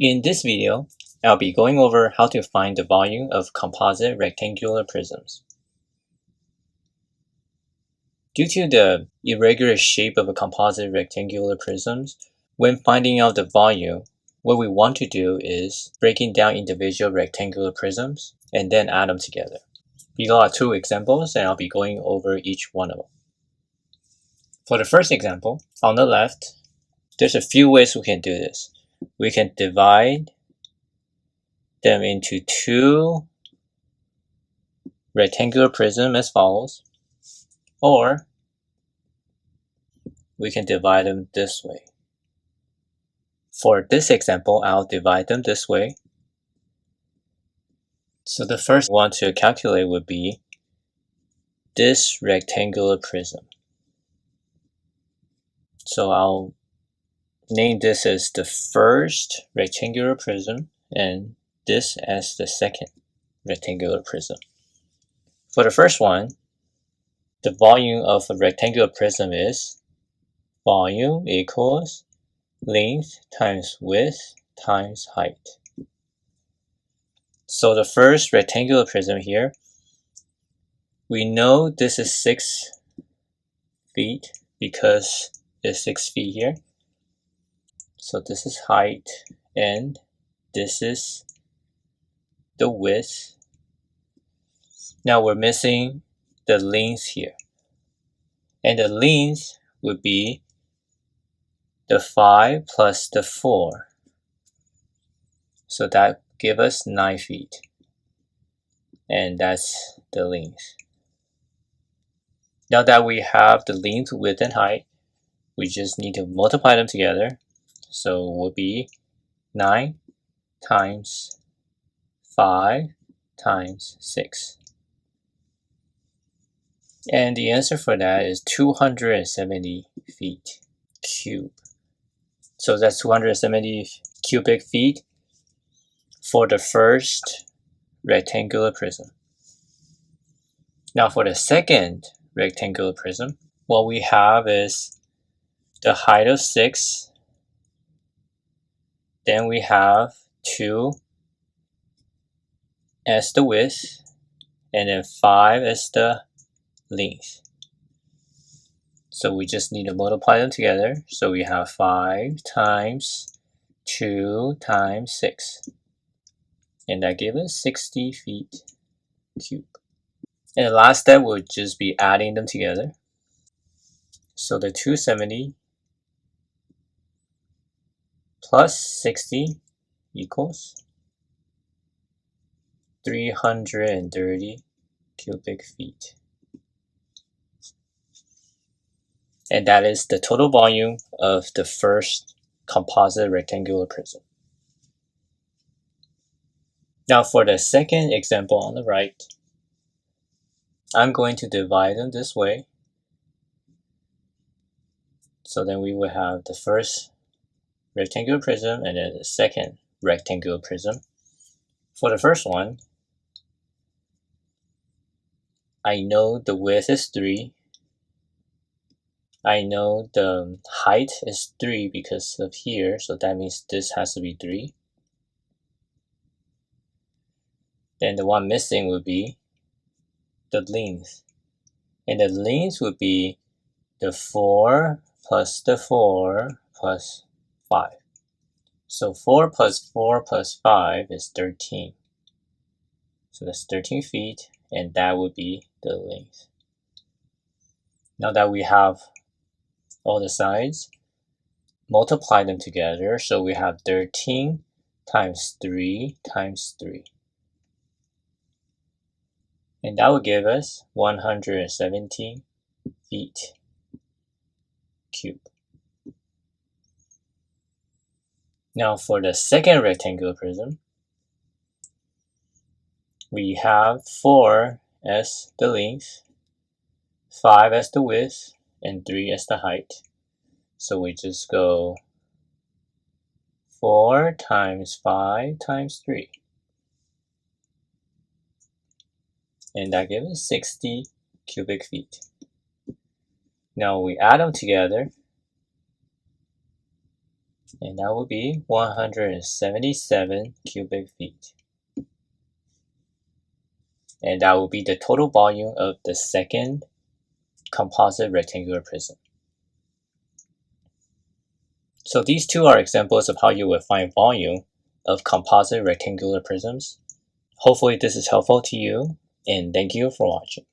In this video, I'll be going over how to find the volume of composite rectangular prisms. Due to the irregular shape of a composite rectangular prisms, when finding out the volume, what we want to do is breaking down individual rectangular prisms and then add them together. Below are two examples and I'll be going over each one of them. For the first example, on the left, there's a few ways we can do this. We can divide them into two rectangular prisms as follows, or we can divide them this way. For this example, I'll divide them this way. So the first one to calculate would be this rectangular prism. So I'll name this as the first rectangular prism and this as the second rectangular prism. For the first one, the volume of a rectangular prism is volume equals length times width times height. So the first rectangular prism here, we know this is 6 feet because it's 6 feet here. So this is height and this is the width. Now we're missing the length here. And the length would be the 5 plus the 4. So that gives us 9 feet. And that's the length. Now that we have the length, width, and height, we just need to multiply them together. So it will be 9 times 5 times 6. And the answer for that is 270 feet cube. So that's 270 cubic feet for the first rectangular prism. Now for the second rectangular prism, what we have is the height of 6. Then we have 2 as the width, and then 5 as the length. So we just need to multiply them together. So we have 5 times 2 times 6. And that gives us 60 feet cube. And the last step would just be adding them together. So the 270 plus 60 equals 330 cubic feet. And that is the total volume of the first composite rectangular prism. Now for the second example on the right, I'm going to divide them this way. So then we will have the first rectangular prism and then the second rectangular prism. For the first one, I know the width is 3. I know the height is 3 because of here, so that means this has to be 3. Then the one missing would be the length. And the length would be the 4 plus the 4 plus 5. So 4 plus 4 plus 5 is 13. So that's 13 feet, and that would be the length. Now that we have all the sides, multiply them together. So we have 13 times 3 times 3. And that will give us 117 feet cube. Now for the second rectangular prism, we have 4 as the length, 5 as the width, and 3 as the height. So we just go 4 times 5 times 3. And that gives us 60 cubic feet. Now we add them together. And that will be 177 cubic feet. And that will be the total volume of the second composite rectangular prism. So these two are examples of how you would find volume of composite rectangular prisms. Hopefully this is helpful to you, and thank you for watching.